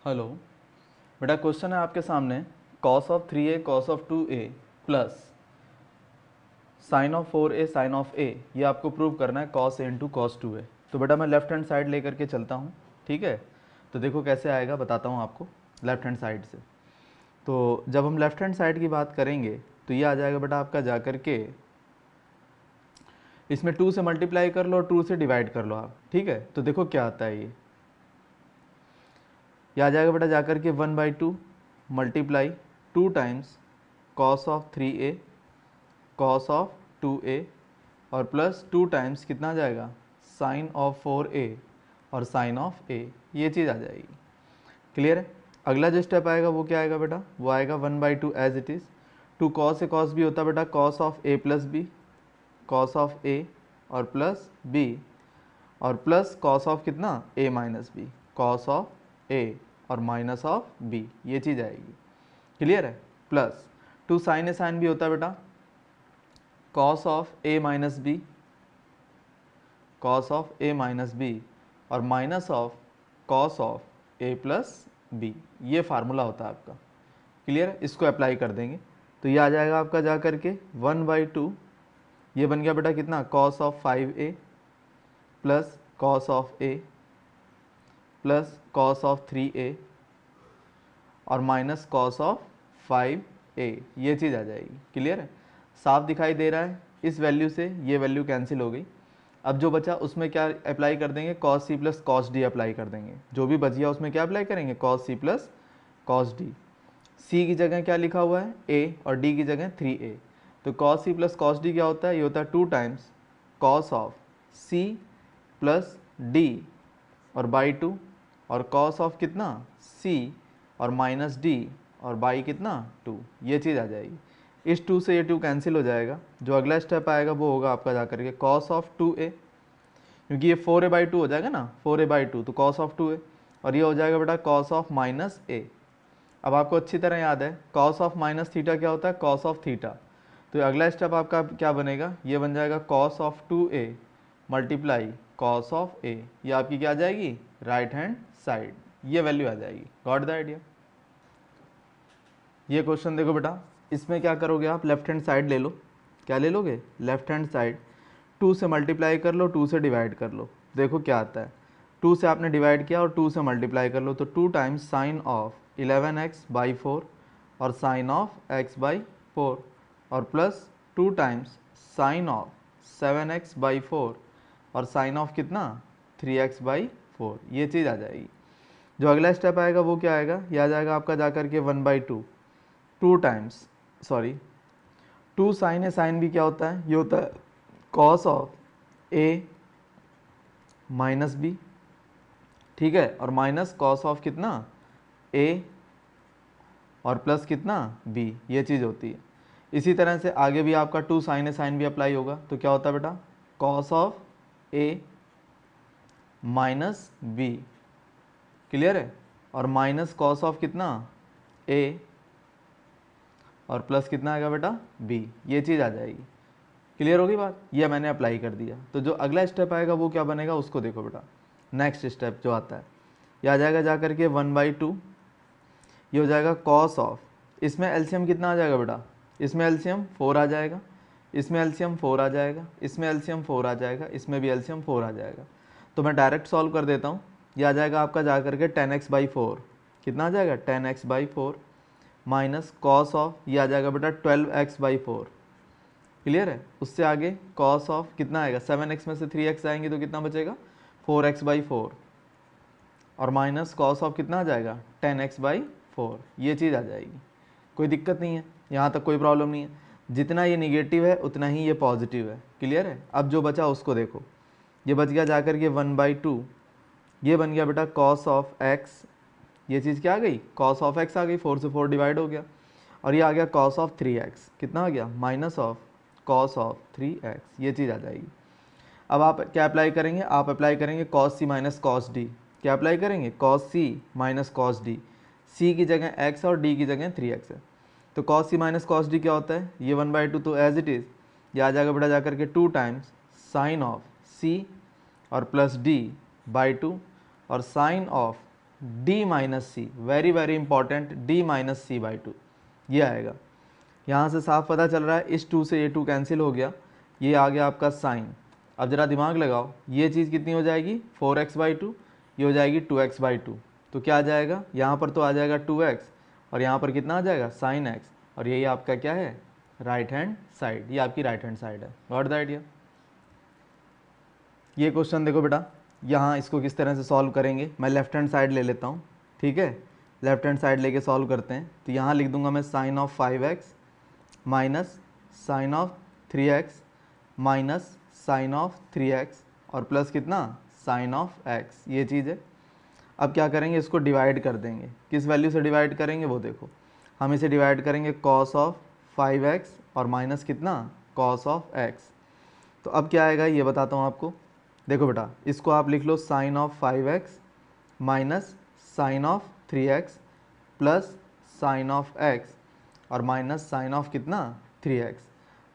Hello बेटा, question है आपके सामने cos of 3a cos of 2a plus sine of 4a sine of a, ये आपको प्रूव करना है cos a into cos 2a। तो बेटा मैं लेफ्ट हैंड साइड लेकर के चलता हूँ, ठीक है। तो देखो कैसे आएगा, बताता हूँ आपको लेफ्ट हैंड साइड से। तो जब हम लेफ्ट हैंड साइड की बात करेंगे तो ये आ जाएगा बेटा आपका जा कर के, इसमें 2 से मल्टीप्लाई कर लो और 2 से डिवाइड कर लो आप, ठीक है। तो देखो क्या आता है, ये आ जाएगा बेटा जाकर के 1/2 multiply 2 times cos of 3a cos of 2a और प्लस 2 टाइम्स कितना आ जाएगा साइन ऑफ 4a और साइन ऑफ a, ये चीज़ आ जाएगी। क्लियर है। अगला जो स्टेप आएगा वो क्या आएगा बेटा, वो आएगा 1/2 एज इट इज़। 2 कॉस से कॉस भी होता है बेटा, cos of a plus B, cos of a और प्लस b और प्लस कॉस ऑफ कितना a minus B, cos of a और माइनस ऑफ b, ये चीज़ आएगी। क्लियर है। प्लस 2 साइन ए साइन भी होता है बेटा, cos of a minus B, cos of a minus b और minus of cos of a plus b, ये फार्मूला होता है आपका। क्लियर है। इसको अप्लाई कर देंगे तो ये आ जाएगा आपका जा करके 1/2, ये बन गया बेटा कितना cos of 5a plus cos of a plus cos of 3a और माइनस कॉस ऑफ 5a, ये चीज़ आ जाएगी। क्लियर है। साफ दिखाई दे रहा है। इस वैल्यू से ये वैल्यू कैंसिल हो गई। अब जो बचा उसमें क्या अप्लाई कर देंगे, cos C plus cos D apply कर देंगे। जो भी बच गया उसमें क्या अप्लाई करेंगे, cos C plus cos D. C की जगह क्या लिखा हुआ है a और d की जगह 3a। तो cos C plus cos D क्या होता है, ये होता है 2 times cos of c plus d और बाई 2 और कॉस ऑफ कितना c और माइनस d और बाई कितना 2, ये चीज़ आ जाएगी। इस 2 से ये 2 कैंसिल हो जाएगा। जो अगला स्टेप आएगा वो होगा आपका जा करके कॉस ऑफ 2a, क्योंकि ये 4a/2 हो जाएगा ना, 4a/2 तो कॉस ऑफ 2a और ये हो जाएगा बेटा कॉस ऑफ माइनस a। अब आपको अच्छी तरह याद है कॉस ऑफ माइनस थीटा क्या होता है, कॉस ऑफ थीटा। तो अगला स्टेप आपका क्या बनेगा, ये बन जाएगा cos of 2a multiply cos of a, ये आपकी क्या आ जाएगी राइट हैंड साइड, ये वैल्यू आ जाएगी। Got the idea. ये क्वेश्चन देखो बेटा, इसमें क्या करोगे आप, लेफ्ट हैंड साइड ले लो। क्या ले लोगे, लेफ्ट हैंड साइड। 2 से मल्टीप्लाई कर लो, 2 से डिवाइड कर लो। देखो क्या आता है, 2 से आपने डिवाइड किया और 2 से मल्टीप्लाई कर लो तो 2 टाइम्स साइन ऑफ 11x/4 और साइन ऑफ x/4 और plus 2 times sine of 7x/4 और साइन ऑफ कितना 3x/4, ये चीज़ आ जाएगी। जो अगला स्टेप आएगा वो क्या आएगा, यह आ जाएगा आपका जा करके 1/2 2 times sorry 2 sine A sine भी क्या होता है, ये होता है cos of a minus B, ठीक है, और माइनस कॉस ऑफ कितना a और प्लस कितना b, ये चीज़ होती है। इसी तरह से आगे भी आपका 2 साइन ए साइन भी अप्लाई होगा तो क्या होता है बेटा cos of a minus b, clear है, और माइनस कॉस ऑफ कितना a और प्लस कितना आएगा बेटा b, ये चीज़ आ जाएगी। क्लियर होगी बात, ये मैंने अप्लाई कर दिया। तो जो अगला स्टेप आएगा वो क्या बनेगा उसको देखो बेटा। नेक्स्ट स्टेप जो आता है ये आ जाएगा जा करके 1/2, ये हो जाएगा कॉस ऑफ, इसमें एलसीएम कितना आ जाएगा बेटा, इसमें एलसीएम 4 आ जाएगा, इसमें एलसीएम 4 आ जाएगा, इसमें एलसीएम 4 आ जाएगा, इसमें भी एलसीएम 4 आ जाएगा। तो मैं डायरेक्ट सॉल्व कर देता हूँ। ये आ जाएगा आपका जा करके 10x/4, कितना आ जाएगा 10x/4 माइनस कॉस ऑफ, ये आ जाएगा बेटा 12x/4। क्लियर है। उससे आगे कॉस ऑफ कितना आएगा, 7x में से 3x आएंगे तो कितना बचेगा 4x/4 और माइनस कॉस ऑफ कितना आ जाएगा 10x/4, ये चीज़ आ जाएगी। कोई दिक्कत नहीं है, यहाँ तक कोई प्रॉब्लम नहीं है। जितना ये निगेटिव है उतना ही ये पॉजिटिव है। क्लियर है। अब जो बचा उसको देखो, ये बच गया जाकर के 1/2, ये बन गया बेटा कॉस ऑफ x, ये चीज़ क्या आ गई कॉस ऑफ x आ गई, 4 से 4 डिवाइड हो गया, और ये आ गया कॉस ऑफ 3x, कितना आ गया minus of cos of 3x, ये चीज़ आ जाएगी। अब आप क्या अप्लाई करेंगे, आप अप्लाई करेंगे कॉस सी माइनस कॉस डी। क्या अप्लाई करेंगे कॉस सी माइनस कॉस डी, सी की जगह x और d की जगह 3x है। तो कॉस सी माइनस कॉस डी क्या होता है, ये 1/2 तो एज इट इज़, ये आ जाएगा बेटा जाकर के 2 टाइम्स साइन ऑफ c और प्लस d/2 और sine of d minus C, very very important, d minus C by two, ये आएगा। यहाँ से साफ पता चल रहा है इस 2 से ये 2 कैंसिल हो गया, ये आ गया आपका साइन। अब ज़रा दिमाग लगाओ, ये चीज़ कितनी हो जाएगी 4x बाई टू, ये हो जाएगी 2x बाई टू, तो क्या आ जाएगा यहाँ पर, तो आ जाएगा 2x और यहाँ पर कितना आ जाएगा साइन x, और यही आपका क्या है राइट हैंड साइड, ये आपकी राइट हैंड साइड है। Got the idea. ये क्वेश्चन देखो बेटा, यहाँ इसको किस तरह से सॉल्व करेंगे, मैं लेफ्ट हैंड साइड ले लेता हूँ, ठीक है, लेफ्ट हैंड साइड लेके सॉल्व करते हैं। तो यहाँ लिख दूंगा मैं sine of 5x minus sine of 3x minus sine of 3x और प्लस कितना साइन ऑफ x, ये चीज़ है। अब क्या करेंगे, इसको डिवाइड कर देंगे, किस वैल्यू से डिवाइड करेंगे वो देखो, हम इसे डिवाइड करेंगे कॉस ऑफ 5x और माइनस कितना कॉस ऑफ x। तो अब क्या आएगा ये बताता हूँ आपको, देखो बेटा इसको आप लिख लो sine of 5x minus sine of 3x plus sine of x और माइनस साइन ऑफ कितना 3x,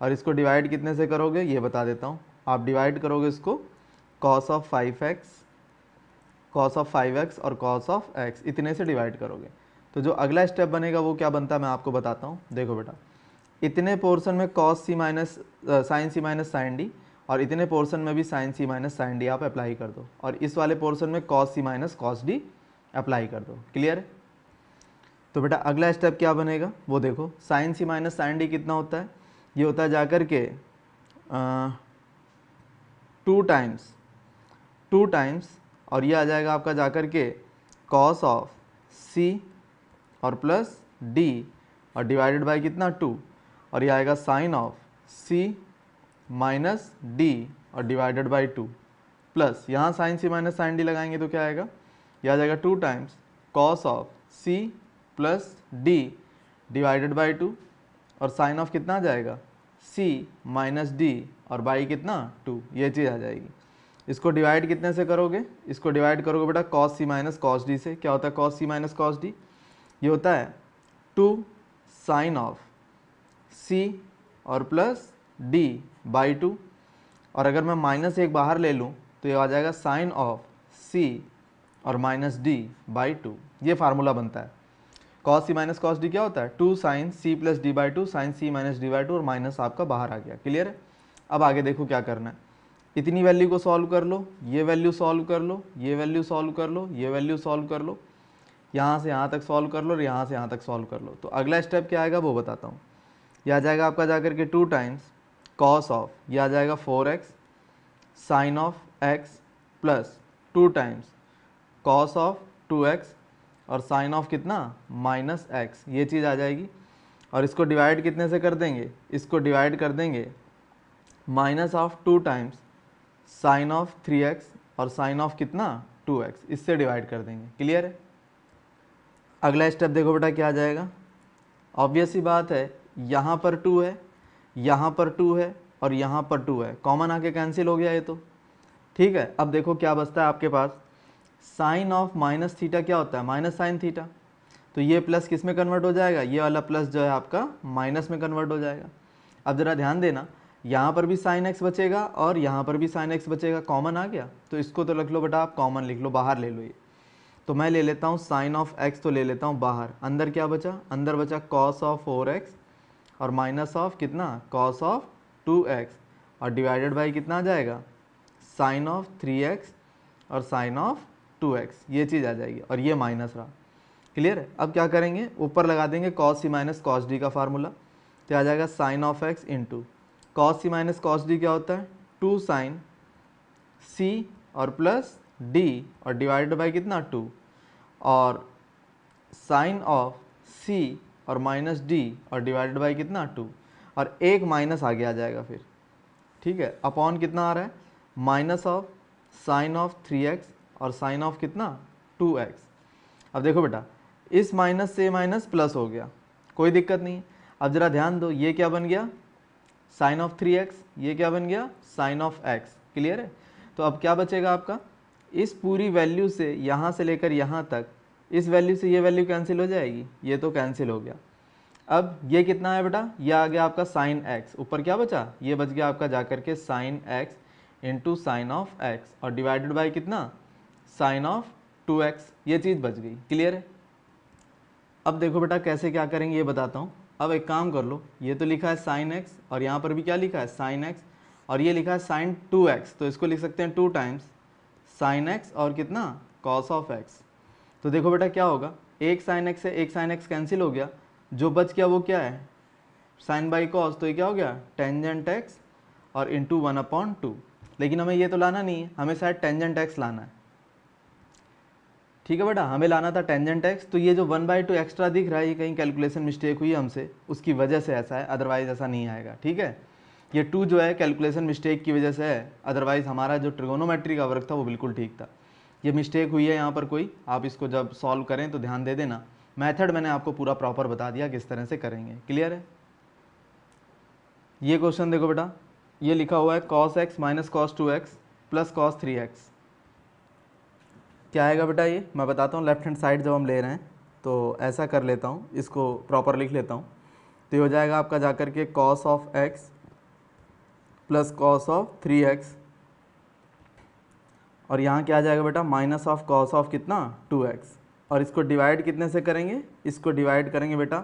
और इसको डिवाइड कितने से करोगे ये बता देता हूँ। आप डिवाइड करोगे इसको कॉस ऑफ 5x और कॉस ऑफ x, इतने से डिवाइड करोगे। तो जो अगला स्टेप बनेगा वो क्या बनता है मैं आपको बताता हूँ। देखो बेटा, इतने पोर्शन में कॉस सी minus sign C minus sine d, और इतने पोर्शन में भी sine C minus sine D आप अप्लाई कर दो, और इस वाले पोर्शन में कॉस सी माइनस कॉस डी अप्लाई कर दो। क्लियर है। तो बेटा अगला स्टेप क्या बनेगा वो देखो, sign C minus sine D कितना होता है, ये होता है जाकर के 2 टाइम्स और ये आ जाएगा आपका जाकर के कॉस ऑफ सी और प्लस डी और डिवाइडेड बाय कितना 2, और ये आएगा sine of C minus D और डिवाइडेड बाय 2 प्लस यहाँ sine C minus sine D लगाएंगे तो क्या आएगा, ये आ जाएगा 2 times cos of C plus D divided by 2 और साइन ऑफ कितना आ जाएगा सी माइनस डी और बाई कितना 2, ये चीज़ आ जाएगी। इसको डिवाइड कितने से करोगे, इसको डिवाइड करोगे बेटा कॉस सी माइनस कॉस डी से। क्या होता है कॉस सी माइनस कॉस डी, ये होता है 2 साइन ऑफ सी और प्लस डी बाई 2, और अगर मैं माइनस एक बाहर ले लूँ तो ये आ जाएगा साइन ऑफ सी और माइनस डी बाई 2, ये फार्मूला बनता है। कॉस सी माइनस कॉस डी क्या होता है 2 sine C plus D by 2 sine C minus D by 2 और माइनस आपका बाहर आ गया। क्लियर है। अब आगे देखो क्या करना है, इतनी वैल्यू को सॉल्व कर लो, ये वैल्यू सॉल्व कर लो, ये वैल्यू सॉल्व कर लो, ये वैल्यू सॉल्व कर लो, यहाँ से यहाँ तक सॉल्व कर लो और यहाँ से यहाँ तक सॉल्व कर लो। तो अगला स्टेप क्या आएगा वो बताता हूँ। ये आ जाएगा आपका जाकर के 2 टाइम्स कॉस ऑफ, ये आ जाएगा 4x sine of x plus 2 times cos of 2x और साइन ऑफ कितना माइनस x, ये चीज़ आ जाएगी। और इसको डिवाइड कितने से कर देंगे, इसको डिवाइड कर देंगे minus of 2 times sine of 3x और साइन ऑफ कितना 2x, इससे डिवाइड कर देंगे। क्लियर है। अगला स्टेप देखो बेटा क्या आ जाएगा, ऑब्वियस सी बात है, यहाँ पर 2 है, यहाँ पर 2 है और यहाँ पर 2 है, कॉमन आके कैंसिल हो गया ये तो। ठीक है। अब देखो क्या बचता है आपके पास, साइन ऑफ माइनस थीटा क्या होता है माइनस साइन थीटा, तो ये प्लस किस में कन्वर्ट हो जाएगा, ये वाला प्लस जो है आपका माइनस में कन्वर्ट हो जाएगा। अब ज़रा ध्यान देना, यहाँ पर भी साइन एक्स बचेगा और यहाँ पर भी साइन एक्स बचेगा, कॉमन आ गया तो इसको तो रख लो बेटा आप कॉमन लिख लो, बाहर ले लो ये। तो मैं ले लेता हूँ साइन ऑफ एक्स तो ले लेता हूँ बाहर, अंदर क्या बचा, अंदर बचा कॉस ऑफ 4x और माइनस ऑफ कितना कॉस ऑफ 2x और डिवाइडेड बाई कितना आ जाएगा साइन ऑफ 3x और साइन ऑफ 2x, ये चीज़ आ जाएगी और ये माइनस रहा। क्लियर है। अब क्या करेंगे, ऊपर लगा देंगे कॉस सी माइनस कॉस डी का फार्मूला, तो आ जाएगा sine of X into cos C minus cos D क्या होता है 2 साइन सी और प्लस डी और डिवाइडेड बाई कितना 2 और साइन ऑफ सी और माइनस डी और डिवाइडेड बाई कितना 2 और एक माइनस आगे आ जाएगा फिर। ठीक है। अपॉन कितना आ रहा है minus of sine of 3x और साइन ऑफ कितना 2x। अब देखो बेटा इस माइनस से माइनस प्लस हो गया, कोई दिक्कत नहीं। अब ज़रा ध्यान दो, ये क्या बन गया साइन ऑफ 3x, ये क्या बन गया साइन ऑफ x। क्लियर है। तो अब क्या बचेगा आपका, इस पूरी वैल्यू से यहाँ से लेकर यहाँ तक, इस वैल्यू से ये वैल्यू कैंसिल हो जाएगी, ये तो कैंसिल हो गया। अब ये कितना है बेटा, ये आ गया आपका साइन x, ऊपर क्या बचा, ये बच गया आपका जाकर के sine x into sine of x और डिवाइडेड बाई कितना साइन ऑफ 2x, ये चीज़ बच गई। क्लियर है? अब देखो बेटा कैसे क्या करेंगे ये बताता हूँ। अब एक काम कर लो, ये तो लिखा है साइन x और यहाँ पर भी क्या लिखा है साइन x, और ये लिखा है साइन 2x, तो इसको लिख सकते हैं 2 टाइम्स साइन x और कितना कॉस ऑफ x। तो देखो बेटा क्या होगा, एक साइन x से एक साइन x कैंसिल हो गया, जो बच गया वो क्या है साइन बाई कॉस, तो ये क्या हो गया टेंजेंट x और इंटू 1/2। लेकिन हमें ये तो लाना नहीं है, हमें शायद टेंजेंट x लाना है। ठीक है बेटा, हमें लाना था टेंजेंट x, तो ये जो 1/2 एक्स्ट्रा दिख रहा है ये कहीं कैलकुलेशन मिस्टेक हुई हमसे, उसकी वजह से ऐसा है, अदरवाइज ऐसा नहीं आएगा। ठीक है, ये 2 जो है कैलकुलेशन मिस्टेक की वजह से है, अदरवाइज हमारा जो ट्रिगोनोमेट्री का वर्क था वो बिल्कुल ठीक था। ये मिस्टेक हुई है यहाँ पर कोई, आप इसको जब सॉल्व करें तो ध्यान दे देना। मेथड मैंने आपको पूरा प्रॉपर बता दिया किस तरह से करेंगे। क्लियर है? ये क्वेश्चन देखो बेटा, ये लिखा हुआ है cos x minus cos 2x plus cos 3x। क्या आएगा बेटा ये मैं बताता हूँ। लेफ्ट हैंड साइड जब हम ले रहे हैं तो ऐसा कर लेता हूँ, इसको प्रॉपर लिख लेता हूँ। तो ये हो जाएगा आपका जाकर के cos of x plus cos of 3x, और यहाँ क्या आ जाएगा बेटा माइनस ऑफ कॉस ऑफ कितना 2x, और इसको डिवाइड कितने से करेंगे, इसको डिवाइड करेंगे बेटा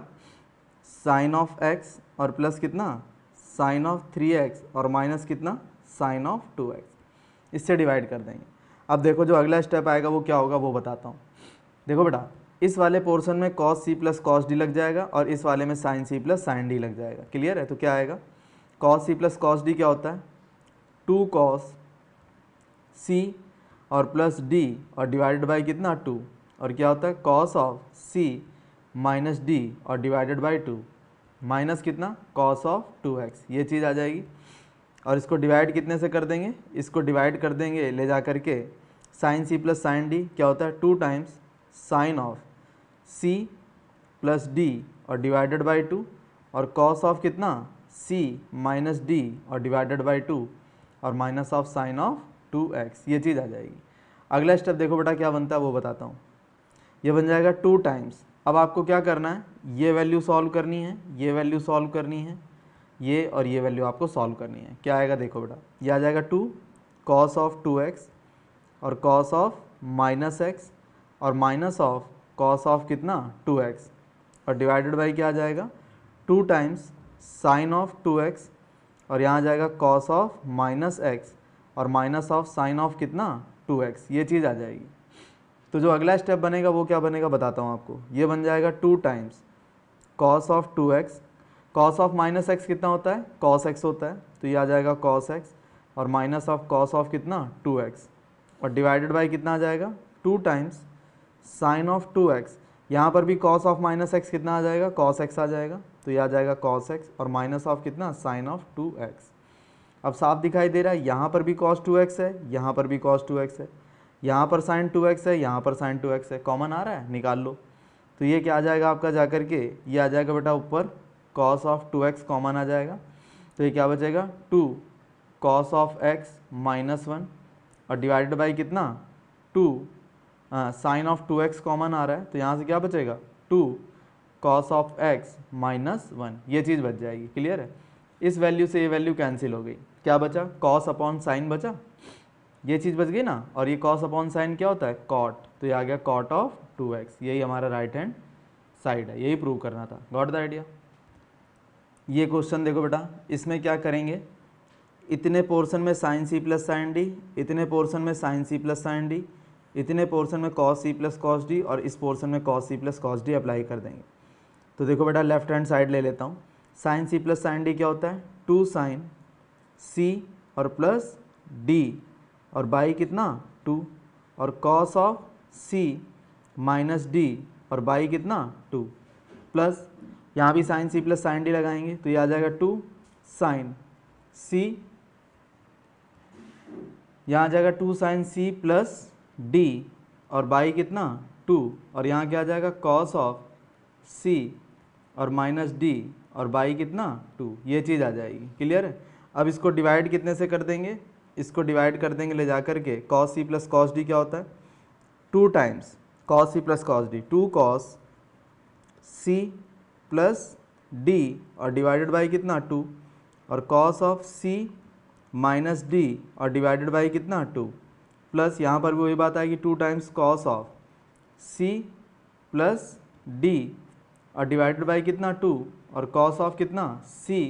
साइन ऑफ x और प्लस कितना साइन ऑफ 3x और माइनस कितना साइन ऑफ 2x, इससे डिवाइड कर देंगे। अब देखो जो अगला स्टेप आएगा वो क्या होगा वो बताता हूँ। देखो बेटा इस वाले पोर्शन में cos c plus cos D लग जाएगा और इस वाले में sine c plus sine D लग जाएगा। क्लियर है? तो क्या आएगा cos c plus cos D क्या होता है 2 cos c और प्लस d और डिवाइडेड बाई कितना 2, और क्या होता है cos ऑफ c माइनस d और डिवाइडेड बाई 2 माइनस कितना cos ऑफ 2x, ये चीज़ आ जाएगी। और इसको डिवाइड कितने से कर देंगे, इसको डिवाइड कर देंगे ले जा करके sine c plus sine D, क्या होता है 2 times sine of c plus D और डिवाइडेड बाई 2, और cos ऑफ कितना c माइनस डी और डिवाइडेड बाई 2 और minus of sine of 2x, ये चीज़ आ जाएगी। अगला स्टेप देखो बेटा क्या बनता है वो बताता हूँ। ये बन जाएगा 2 टाइम्स, अब आपको क्या करना है ये वैल्यू सॉल्व करनी है, ये वैल्यू सॉल्व करनी है, ये और ये वैल्यू आपको सॉल्व करनी है। क्या आएगा देखो बेटा, ये आ जाएगा 2 cos ऑफ 2x और cos ऑफ माइनस x और माइनस ऑफ cos ऑफ कितना 2x, और डिवाइडेड बाई क्या आ जाएगा 2 टाइम्स साइन ऑफ 2x, और यहाँ आ जाएगा cos ऑफ माइनस x और माइनस ऑफ साइन ऑफ कितना 2x, ये चीज़ आ जाएगी। तो जो अगला स्टेप बनेगा वो क्या बनेगा बताता हूँ आपको। ये बन जाएगा 2 times cos of 2x, cos of minus x कितना होता है cos x होता है, तो ये आ जाएगा cos x और माइनस ऑफ cos ऑफ कितना 2x, और डिवाइडेड बाई कितना आ जाएगा 2 टाइम्स साइन ऑफ 2x, यहाँ पर भी cos ऑफ माइनस x कितना आ जाएगा cos x आ जाएगा, तो ये आ जाएगा cos x और माइनस ऑफ कितना साइन ऑफ 2x। अब साफ दिखाई दे रहा है, यहाँ पर भी cos 2x है, यहाँ पर भी cos 2x है, यहाँ पर sin 2x है, यहाँ पर sin 2x है, कॉमन आ रहा है निकाल लो। तो ये क्या आ जाएगा आपका जाकर के, ये आ जाएगा बेटा ऊपर cos ऑफ 2x कॉमन आ जाएगा, तो ये क्या बचेगा 2 cos ऑफ x माइनस 1 और डिवाइडेड बाई कितना 2 साइन ऑफ 2x कॉमन आ रहा है, तो यहाँ से क्या बचेगा 2 cos ऑफ x माइनस 1, ये चीज़ बच जाएगी। क्लियर है? इस वैल्यू से ये वैल्यू कैंसिल हो गई, क्या बचा cos अपॉन साइन बचा, ये चीज़ बच गई ना, और ये cos अपॉन साइन क्या होता है cot, तो ये आ गया cot ऑफ 2x, यही हमारा राइट हैंड साइड है, यही प्रूव करना था। Got the idea? ये क्वेश्चन देखो बेटा, इसमें क्या करेंगे, इतने पोर्शन में साइन सी प्लस साइन डी, इतने पोर्शन में साइन सी प्लस साइन डी, इतने पोर्शन में cos C plus cos D, और इस पोर्शन में cos C plus cos D apply कर देंगे। तो देखो बेटा लेफ्ट हैंड साइड ले लेता हूँ। साइन सी प्लस साइन डी क्या होता है 2 साइन सी और प्लस डी और बाई कितना 2, और cos of C minus D और बाई कितना 2, प्लस यहाँ भी साइन सी प्लस साइन डी लगाएंगे, तो ये आ जाएगा 2 साइन सी, यहाँ आ जाएगा 2 साइन सी प्लस डी और बाई कितना 2, और यहाँ क्या आ जाएगा कॉस ऑफ सी और माइनस डी और बाई कितना 2, ये चीज़ आ जाएगी। क्लियर है? अब इसको डिवाइड कितने से कर देंगे, इसको डिवाइड कर देंगे ले जा करके cos C plus cos D क्या होता है 2 times cos C plus cos D, 2 cos C plus D और डिवाइडेड बाई कितना 2, और cos of C minus D और डिवाइडेड बाई कितना 2, प्लस यहाँ पर भी वही बात आएगी 2 times cos of C plus D और डिवाइडेड बाई कितना 2 और कॉस ऑफ कितना सी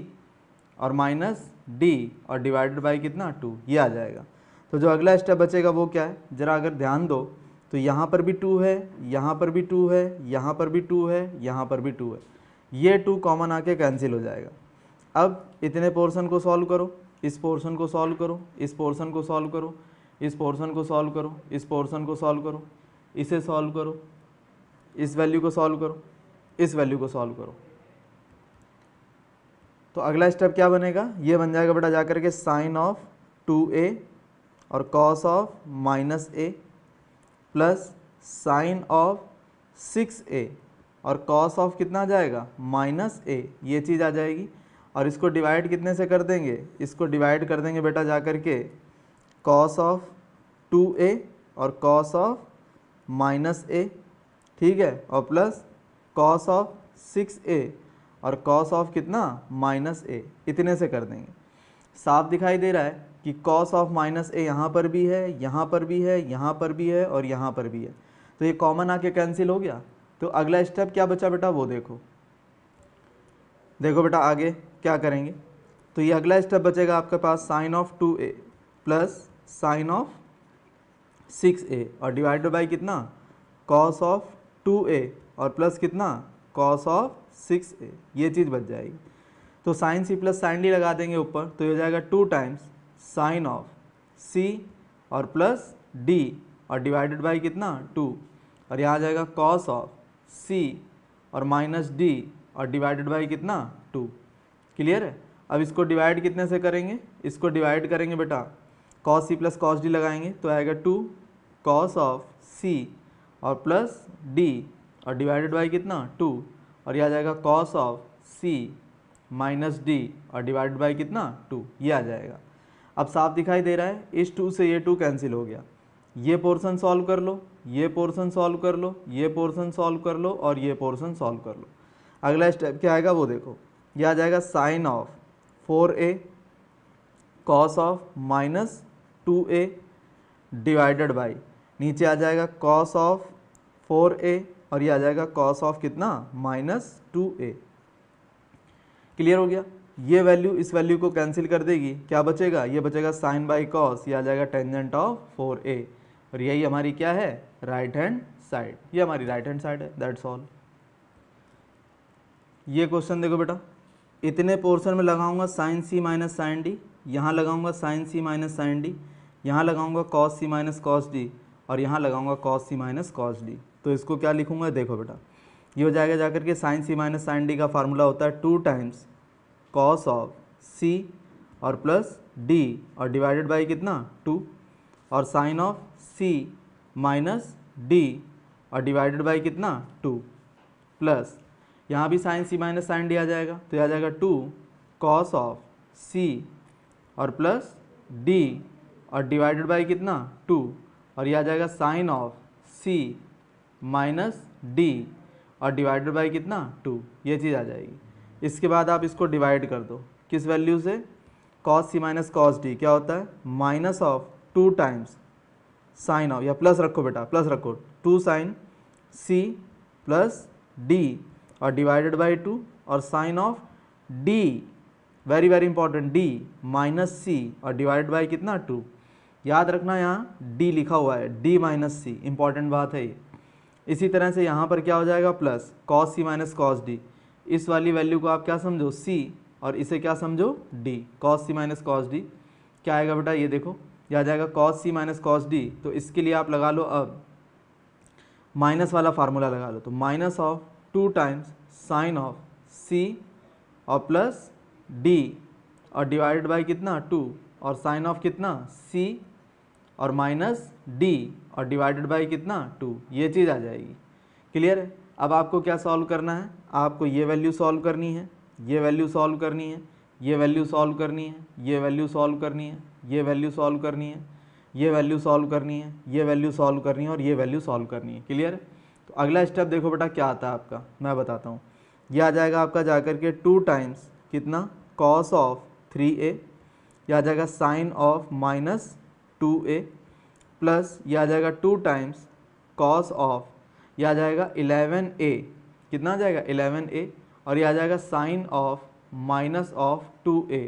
और माइनस डी और डिवाइडेड बाई कितना 2, ये आ जाएगा। तो जो अगला स्टेप बचेगा वो क्या है, ज़रा अगर ध्यान दो तो यहाँ पर भी 2 है, यहाँ पर भी 2 है, यहाँ पर भी 2 है, यहाँ पर भी 2 है, ये 2 कॉमन आके कैंसिल हो जाएगा। अब इतने पोर्शन को सॉल्व करो, इस पोर्शन को सॉल्व करो, इस पोर्शन को सॉल्व करो, इस पोर्शन को सॉल्व करो, इस पोर्शन को सॉल्व करो, इसे सॉल्व करो, इस वैल्यू को सॉल्व करो, इस वैल्यू को सॉल्व करो। तो अगला स्टेप क्या बनेगा, ये बन जाएगा बेटा जाकर के साइन ऑफ 2a और cos of minus a plus sine of 6a और कॉस ऑफ कितना आ जाएगा माइनस a, ये चीज़ आ जाएगी। और इसको डिवाइड कितने से कर देंगे, इसको डिवाइड कर देंगे बेटा जाकर के कॉस ऑफ 2a और कॉस ऑफ माइनस a, ठीक है, और प्लस कॉस ऑफ 6a और कॉस ऑफ कितना माइनस a, इतने से कर देंगे। साफ दिखाई दे रहा है कि कॉस ऑफ माइनस a यहाँ पर भी है, यहाँ पर भी है, यहाँ पर भी है और यहाँ पर भी है, तो ये कॉमन आके कैंसिल हो गया। तो अगला स्टेप क्या बचा बेटा वो देखो, देखो बेटा आगे क्या करेंगे। तो ये अगला स्टेप बचेगा आपके पास sine of 2a plus sine of 6a और डिवाइडेड बाई कितना कॉस ऑफ 2a और प्लस कितना कॉस ऑफ 6a, ये चीज़ बच जाएगी। तो साइन सी प्लस साइन डी लगा देंगे ऊपर, तो ये हो जाएगा 2 टाइम्स साइन ऑफ c और प्लस d और डिवाइडेड बाई कितना 2 और यहाँ आ जाएगा कॉस ऑफ c और माइनस d और डिवाइडेड बाई कितना 2। क्लियर है। अब इसको डिवाइड कितने से करेंगे, इसको डिवाइड करेंगे बेटा cos C plus cos D लगाएंगे तो आएगा 2 कॉस ऑफ c और प्लस d और डिवाइडेड बाई कितना 2 और यह आ जाएगा cos of c minus D और डिवाइडेड बाई कितना 2, ये आ जाएगा। अब साफ दिखाई दे रहा है, इस 2 से ये 2 कैंसिल हो गया। ये पोर्शन सॉल्व कर लो, ये पोर्शन सॉल्व कर लो, ये पोर्शन सॉल्व कर लो और ये पोर्शन सॉल्व कर लो। अगला स्टेप क्या आएगा वो देखो, ये आ जाएगा sine of 4a cos of minus 2a divided by, नीचे आ जाएगा कॉस ऑफ 4a और ये आ जाएगा कॉस ऑफ कितना माइनस 2a। क्लियर हो गया। ये वैल्यू इस वैल्यू को कैंसिल कर देगी, क्या बचेगा, ये बचेगा साइन बाई कॉस, ये आ जाएगा टेंजेंट ऑफ 4a और यही हमारी क्या है राइट हैंड साइड, ये हमारी राइट हैंड साइड है, दैट्स ऑल। ये क्वेश्चन देखो बेटा, इतने पोर्शन में लगाऊंगा sign C minus sine D, यहाँ लगाऊंगा sign C minus sine D, यहाँ लगाऊंगा कॉस सी माइनस कॉस डी और यहाँ लगाऊंगा कॉस सी माइनस कॉस डी। तो इसको क्या लिखूंगा देखो बेटा, ये हो जाएगा जाकर के sine C minus sine D का फार्मूला होता है 2 टाइम्स कॉस ऑफ सी और प्लस डी और डिवाइडेड बाई कितना 2 और sine of C minus D और डिवाइडेड बाई कितना 2 प्लस यहाँ भी sine C minus sine D आ जाएगा, तो यह आ जाएगा 2 कॉस ऑफ सी और प्लस डी और डिवाइडेड बाई कितना 2 और यह आ जाएगा sine of C minus D और डिवाइडेड बाई कितना 2, ये चीज़ आ जाएगी। इसके बाद आप इसको डिवाइड कर दो किस वैल्यू से, कॉस सी माइनस कॉस डी क्या होता है minus of 2 times sine of, या प्लस रखो बेटा प्लस रखो 2 साइन सी प्लस डी और डिवाइडेड बाई 2 और sine of d, very very important, d minus c और डिवाइडेड बाई कितना 2। याद रखना यहाँ डी लिखा हुआ है, डी माइनस सी, इंपॉर्टेंट बात है ये। इसी तरह से यहाँ पर क्या हो जाएगा प्लस कॉस सी माइनस कॉस डी, इस वाली वैल्यू को आप क्या समझो सी और इसे क्या समझो डी, कॉस सी माइनस कॉस डी क्या आएगा बेटा, ये देखो ये आ जाएगा कॉस सी माइनस कॉस डी। तो इसके लिए आप लगा लो अब माइनस वाला फार्मूला लगा लो, तो minus of 2 times sine of सी और प्लस डी और डिवाइडेड बाई कितना 2 और साइन ऑफ कितना सी और माइनस डी और डिवाइडेड बाई कितना 2, ये चीज़ आ जाएगी। क्लियर है। अब आपको क्या सॉल्व करना है, आपको ये वैल्यू सॉल्व करनी है, ये वैल्यू सॉल्व करनी है, ये वैल्यू सॉल्व करनी है, ये वैल्यू सॉल्व करनी है, ये वैल्यू सॉल्व करनी है, ये वैल्यू सॉल्व करनी है, ये वैल्यू सॉल्व करनी है और ये वैल्यू सॉल्व करनी है। क्लियर है। तो अगला स्टेप देखो बेटा क्या आता है आपका, मैं बताता हूँ। यह आ जाएगा आपका जाकर के 2 टाइम्स कितना कॉस ऑफ 3a, यह आ जाएगा sine of minus 2a plus ये आ जाएगा 2 टाइम्स कॉस ऑफ, ये आ जाएगा 11a, कितना आ जाएगा 11a, और ये आ जाएगा sine of minus of 2a।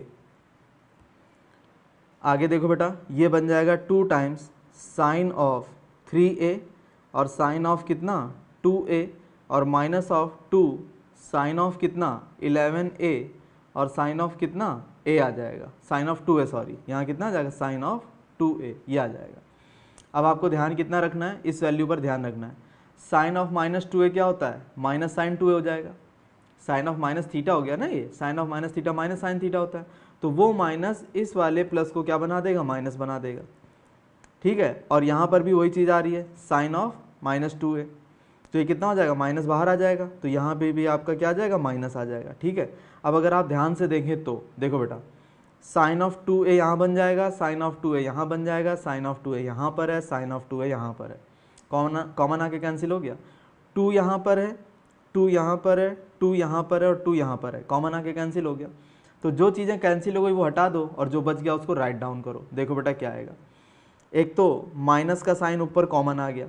आगे देखो बेटा, ये बन जाएगा 2 टाइम्स साइन ऑफ 3a और साइन ऑफ कितना 2a और माइनस ऑफ 2 साइन ऑफ कितना 11a और साइन ऑफ कितना a आ जाएगा, साइन ऑफ 2a, सॉरी यहाँ कितना आ जाएगा साइन ऑफ 2a, ये आ जाएगा। अब आपको ध्यान कितना रखना है, इस वैल्यू पर ध्यान रखना है। साइन ऑफ माइनस 2a क्या होता है, माइनस साइन 2a हो जाएगा। साइन ऑफ माइनस थीटा हो गया ना, ये sine of minus theta minus sine theta होता है, तो वो माइनस इस वाले प्लस को क्या बना देगा, माइनस बना देगा, ठीक है। और यहाँ पर भी वही चीज़ आ रही है, साइन ऑफ माइनस 2a, तो ये कितना हो जाएगा, माइनस बाहर आ जाएगा, तो यहाँ पे भी आपका क्या आ जाएगा, माइनस आ जाएगा, ठीक है। अब अगर आप ध्यान से देखें तो देखो बेटा, साइन ऑफ 2a यहाँ बन जाएगा, साइन ऑफ 2a यहाँ बन जाएगा, साइन ऑफ 2a यहाँ पर है, साइन ऑफ 2a यहाँ पर है, कॉमन आके कैंसिल हो गया। 2 यहाँ पर है, 2 यहाँ पर है, 2 यहाँ पर है और 2 यहाँ पर है, कॉमन आके कैंसिल हो गया। तो जो चीज़ें कैंसिल हो गई वो हटा दो और जो बच गया उसको राइट डाउन करो। देखो बेटा क्या आएगा, एक तो माइनस का साइन ऊपर कॉमन आ गया,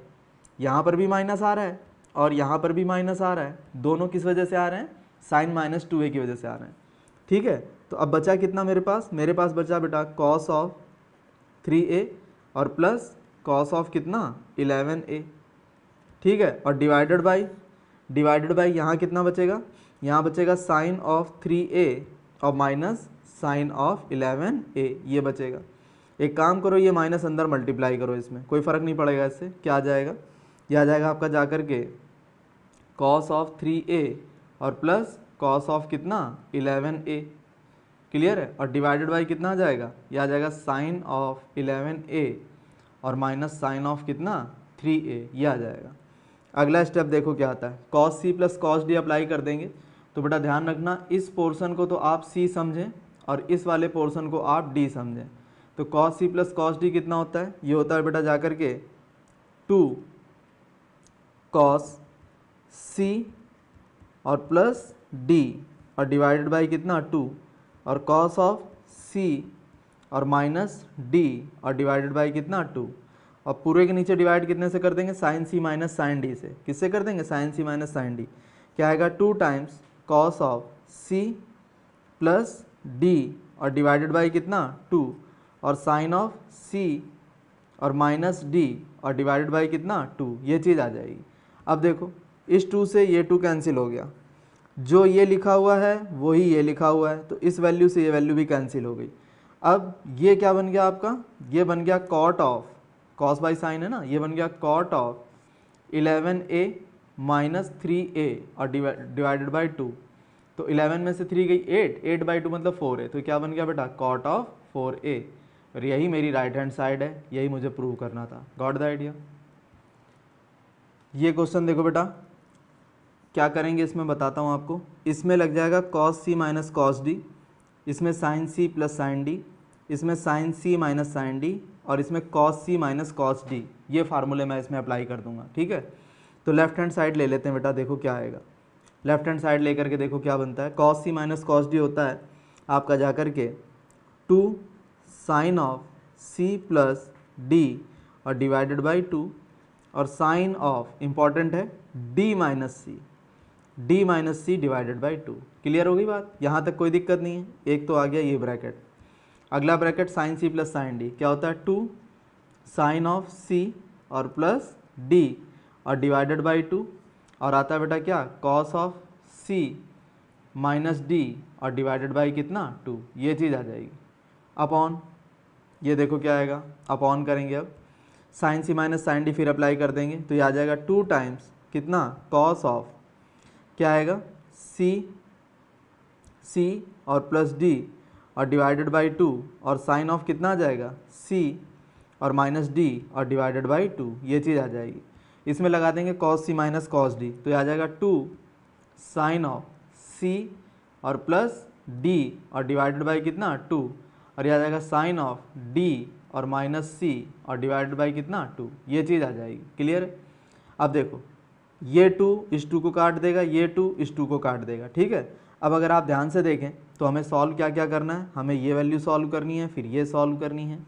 यहाँ पर भी माइनस आ रहा है और यहाँ पर भी माइनस आ रहा है, दोनों किस वजह से आ रहे हैं, साइन माइनस 2a की वजह से आ रहे हैं, ठीक है। तो अब बचा कितना मेरे पास बचा बेटा कॉस ऑफ 3a और प्लस कॉस ऑफ कितना 11a, ठीक है। और डिवाइडेड बाई यहाँ कितना बचेगा, यहाँ बचेगा साइन ऑफ 3a और माइनस साइन ऑफ 11a, ये बचेगा। एक काम करो, ये माइनस अंदर मल्टीप्लाई करो, इसमें कोई फ़र्क नहीं पड़ेगा, इससे क्या आ जाएगा, यह आ जाएगा आपका जाकर के कॉस ऑफ 3a और प्लस कॉस ऑफ कितना 11a, क्लियर है। और डिवाइडेड बाई कितना आ जाएगा, यह आ जाएगा साइन ऑफ 11a और माइनस साइन ऑफ कितना 3a, ये आ जाएगा। अगला स्टेप देखो क्या आता है, cos c plus cos D apply कर देंगे। तो बेटा ध्यान रखना, इस पोर्शन को तो आप c समझें और इस वाले पोर्शन को आप d समझें। तो cos c plus cos D कितना होता है, ये होता है बेटा जाकर के 2 कॉस c और प्लस d और डिवाइडेड बाई कितना 2 और कॉस ऑफ c और माइनस d और डिवाइडेड बाई कितना 2 और पूरे के नीचे डिवाइड कितने से कर देंगे, sine c minus sine D से। किससे कर देंगे, sine c minus sine D, क्या आएगा 2 times cos of c plus d और डिवाइडेड बाई कितना 2 और साइन ऑफ c और माइनस d और डिवाइडेड बाई कितना 2, ये चीज़ आ जाएगी। अब देखो इस 2 से ये 2 कैंसिल हो गया, जो ये लिखा हुआ है वही ये लिखा हुआ है, तो इस वैल्यू से ये वैल्यू भी कैंसिल हो गई। अब ये क्या बन गया आपका, ये बन गया cot of, cos by sine है ना, ये बन गया cot of 11a minus 3a और डिवाइडेड बाई 2। तो 11 में से 3 गई 8 बाई 2 मतलब 4 है, तो क्या बन गया बेटा कॉट ऑफ 4a। और यही मेरी राइट हैंड साइड है, यही मुझे प्रूव करना था। Got the idea. ये क्वेश्चन देखो बेटा क्या करेंगे, इसमें बताता हूँ आपको। इसमें लग जाएगा cos c minus cos d, इसमें sine c plus sine d, इसमें sine c minus sine d और इसमें cos c minus cos d. ये फार्मूले मैं इसमें अप्लाई कर दूंगा, ठीक है। तो लेफ्ट हैंड साइड ले लेते हैं बेटा, देखो क्या आएगा। लेफ्ट हैंड साइड लेकर के देखो क्या बनता है, cos c minus cos D होता है आपका जाकर के 2 sine of c plus D और डिवाइडेड बाई 2 और साइन ऑफ इम्पॉर्टेंट है d minus C divided by 2। Clear हो गई बात, यहाँ तक कोई दिक्कत नहीं है। एक तो आ गया ये ब्रैकेट, अगला bracket sine c plus sine D, क्या होता है 2 साइन ऑफ c और प्लस d और डिवाइडेड बाई 2 और आता है बेटा क्या cos of c minus D और डिवाइडेड बाई कितना 2, ये चीज़ आ जाएगी। अपॉन ये देखो क्या आएगा, अपॉन करेंगे अब sine c minus sine D फिर अप्लाई कर देंगे, तो ये आ जाएगा 2 टाइम्स कितना कॉस ऑफ क्या आएगा c और प्लस d और डिवाइडेड बाई 2 और साइन ऑफ कितना आ जाएगा c और माइनस d और डिवाइडेड बाई 2, ये चीज़ आ जाएगी। इसमें लगा देंगे cos c minus cos D, तो ये आ जाएगा 2 साइन ऑफ c और प्लस d और डिवाइडेड बाई कितना 2 और ये आ जाएगा साइन ऑफ d और माइनस c और डिवाइडेड बाई कितना 2, ये चीज़ आ जाएगी। क्लियर है। अब देखो ये 2 इस 2 को काट देगा, ये 2 इस 2 को काट देगा, ठीक है। अब अगर आप ध्यान से देखें तो हमें सॉल्व क्या क्या करना है, हमें ये वैल्यू सॉल्व करनी है, फिर ये सॉल्व करनी है,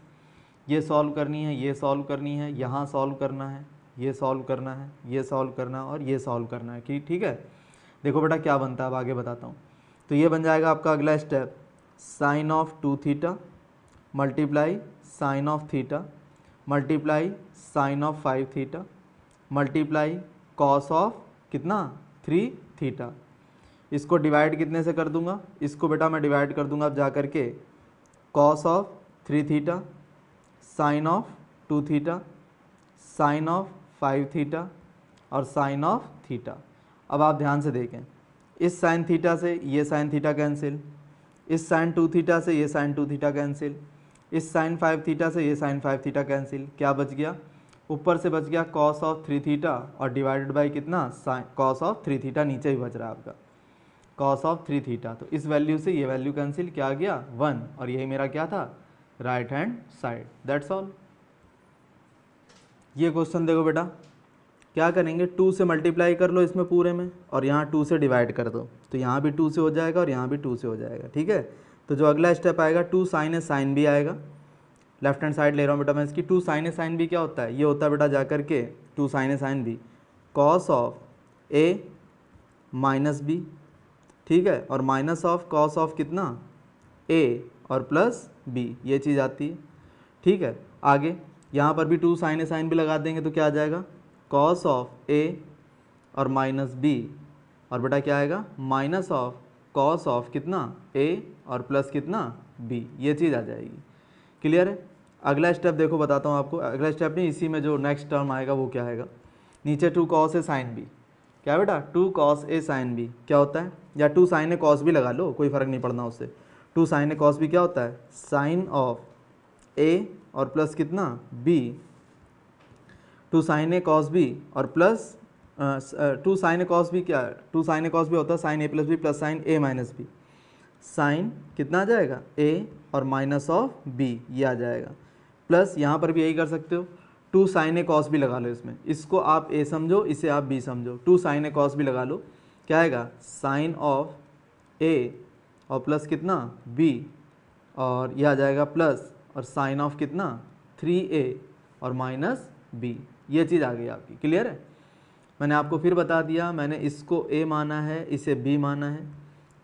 ये सॉल्व करनी है, ये सॉल्व करनी है, यहाँ सॉल्व करना है, ये सॉल्व करना है, ये सॉल्व करना है और ये सॉल्व करना है कि ठीक है। देखो बेटा क्या बनता है, अब आगे बताता हूँ। तो ये बन जाएगा आपका अगला step, sine of 2 theta multiply sine of theta multiply sine of 5 theta multiply cos of कितना 3 थीटा। इसको डिवाइड कितने से कर दूंगा, इसको बेटा मैं डिवाइड कर दूंगा अब जा करके cos of 3 theta sine of 2 theta sine of 5 theta और साइन ऑफ थीटा। अब आप ध्यान से देखें, इस साइन थीटा से ये साइन थीटा कैंसिल, इस साइन 2 थीटा से ये साइन 2 थीटा कैंसिल, इस साइन 5 थीटा से ये साइन 5 थीटा कैंसिल। क्या बच गया, ऊपर से बच गया कॉस ऑफ 3 थीटा और डिवाइडेड बाई कितना साइन कॉस ऑफ 3 थीटा, नीचे ही बच रहा है आपका कॉस ऑफ 3 थीटा। तो इस वैल्यू से ये वैल्यू कैंसिल, क्या आ गया 1, और यही मेरा क्या था right hand side. That's all. ये क्वेश्चन देखो बेटा, क्या करेंगे 2 से मल्टीप्लाई कर लो इसमें पूरे में और यहाँ 2 से डिवाइड कर दो, तो यहाँ भी 2 से हो जाएगा और यहाँ भी 2 से हो जाएगा। ठीक है, तो जो अगला स्टेप आएगा 2 साइन ए साइन बी आएगा। लेफ्ट हैंड साइड ले रहा हूँ बेटा मैं इसकी। 2 साइन ए साइन बी क्या होता है, ये होता है बेटा जा करके 2 sine A sine B cos of A minus B, ठीक है, और माइनस ऑफ कॉस ऑफ कितना ए और प्लस बी, ये चीज़ आती है। ठीक है, आगे यहाँ पर भी 2 साइन ए साइन बी लगा देंगे तो क्या आ जाएगा कॉस ऑफ ए और माइनस बी, और बेटा क्या आएगा माइनस ऑफ कॉस ऑफ कितना ए और प्लस कितना बी, ये चीज़ आ जाएगी। क्लियर है। अगला स्टेप देखो बताता हूँ आपको, अगला स्टेप नहीं, इसी में जो नेक्स्ट टर्म आएगा वो क्या आएगा, नीचे 2 कॉस ए साइन बी, क्या बेटा 2 कॉस ए साइन बी क्या होता है, या 2 साइन ए कॉस भी लगा लो, कोई फ़र्क नहीं पड़ना उससे। 2 साइन ए कॉस बी क्या होता है साइन ऑफ ए और प्लस कितना बी, 2 साइन ए कॉस बी और प्लस 2 साइन ए कॉस बी क्या है, 2 साइन ए कॉस बी होता है साइन ए प्लस बी प्लस साइन ए माइनस बी, साइन कितना आ जाएगा ए और माइनस ऑफ बी, ये आ जाएगा। प्लस यहाँ पर भी यही कर सकते हो, 2 साइन ए कॉस बी लगा लो इसमें, इसको आप ए समझो इसे आप बी समझो, 2 साइन ए कॉस बी लगा लो, क्या आएगा साइन ऑफ ए और प्लस कितना बी, और यह आ जाएगा प्लस और साइन ऑफ कितना 3a और माइनस बी, ये चीज़ आ गई आपकी। क्लियर है। मैंने आपको फिर बता दिया, मैंने इसको a माना है, इसे b माना है,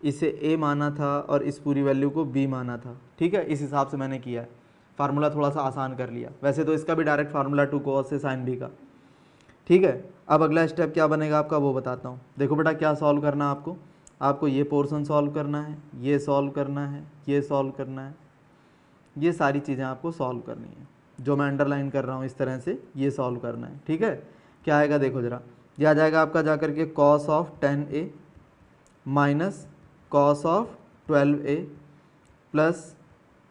इसे a माना था और इस पूरी वैल्यू को b माना था। ठीक है, इस हिसाब से मैंने किया है, फार्मूला थोड़ा सा आसान कर लिया। वैसे तो इसका भी डायरेक्ट फार्मूला 2 cos से साइन b का। ठीक है, अब अगला स्टेप क्या बनेगा आपका वो बताता हूँ। देखो बेटा क्या सॉल्व करना है आपको, आपको ये पोर्शन सॉल्व करना है, ये सॉल्व करना है, ये सॉल्व करना है, ये सारी चीज़ें आपको सॉल्व करनी है, जो मैं अंडरलाइन कर रहा हूँ इस तरह से ये सॉल्व करना है। ठीक है, क्या आएगा देखो ज़रा, ये आ जाएगा आपका जा करके cos of 10a minus cos of 12a plus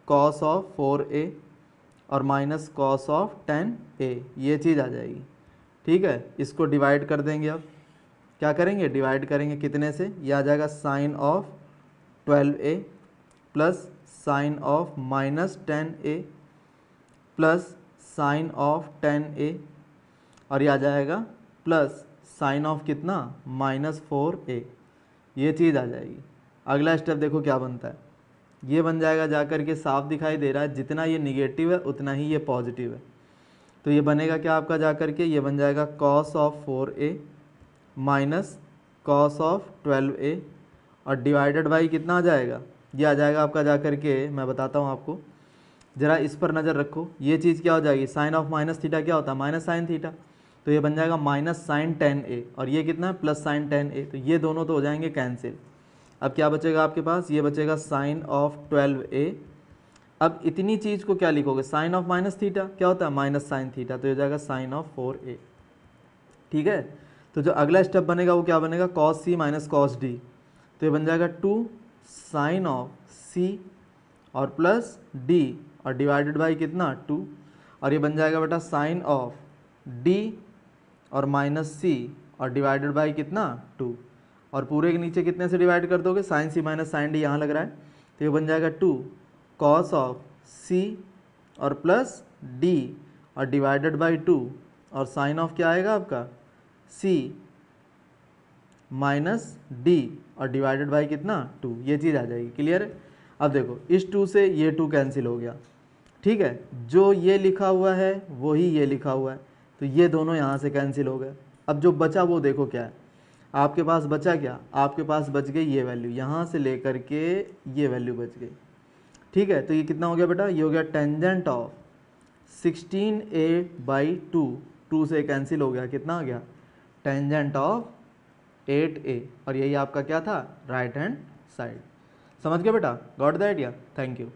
cos of 4a और माइनस कॉस ऑफ 10a, ये चीज़ आ जाएगी। ठीक है, इसको डिवाइड कर देंगे, अब क्या करेंगे डिवाइड करेंगे कितने से, यह आ जाएगा sine of 12a plus sine of minus 10a plus sine of 10a, और यह आ जाएगा प्लस साइन ऑफ कितना माइनस 4a, ये चीज़ आ जाएगी। अगला स्टेप देखो क्या बनता है, ये बन जाएगा जाकर के साफ दिखाई दे रहा है, जितना ये निगेटिव है उतना ही ये पॉजिटिव है, तो ये बनेगा क्या आपका जाकर के, ये बन जाएगा cos of 4a minus cos of 12a और डिवाइडेड बाई कितना आ जाएगा, ये आ जाएगा आपका जा कर के, मैं बताता हूँ आपको, ज़रा इस पर नज़र रखो। ये चीज़ क्या हो जाएगी, साइन ऑफ माइनस थीटा क्या होता है माइनस साइन थीटा, तो ये बन जाएगा माइनस साइन 10a और ये कितना है प्लस साइन 10a, तो ये दोनों तो हो जाएंगे कैंसिल। अब क्या बचेगा आपके पास, ये बचेगा साइन ऑफ 12a। अब इतनी चीज़ को क्या लिखोगे, साइन ऑफ माइनस थीटा क्या होता है माइनस साइन थीटा, तो ये हो जाएगा साइन ऑफ 4a। ठीक है, तो जो अगला स्टेप बनेगा वो क्या बनेगा, कॉस सी माइनस कॉस डी, तो ये बन जाएगा 2 साइन ऑफ सी और प्लस डी और डिवाइडेड बाई कितना 2, और ये बन जाएगा बेटा साइन ऑफ डी और माइनस सी और डिवाइडेड बाई कितना 2, और पूरे के नीचे कितने से डिवाइड कर दोगे, sign C minus sine D यहाँ लग रहा है, तो ये बन जाएगा 2 कॉस ऑफ सी और प्लस डी और डिवाइडेड बाई 2, और साइन ऑफ क्या आएगा आपका सी माइनस डी और डिवाइडेड बाई कितना 2, ये चीज़ आ जाएगी। क्लियर है। अब देखो इस 2 से ये 2 कैंसिल हो गया, ठीक है, जो ये लिखा हुआ है वही ये लिखा हुआ है, तो ये दोनों यहाँ से कैंसिल हो गए। अब जो बचा वो देखो क्या है, आपके पास बचा क्या, आपके पास बच गई ये वैल्यू, यहाँ से लेकर के ये वैल्यू बच गई। ठीक है, तो ये कितना हो गया बेटा, ये हो गया टेंजेंट ऑफ 16a/2, 2 से कैंसिल हो गया, कितना आ गया, टेंजेंट ऑफ 8a, और यही आपका क्या था, राइट हैंड साइड। समझ गए बेटा, got the idea, thank you.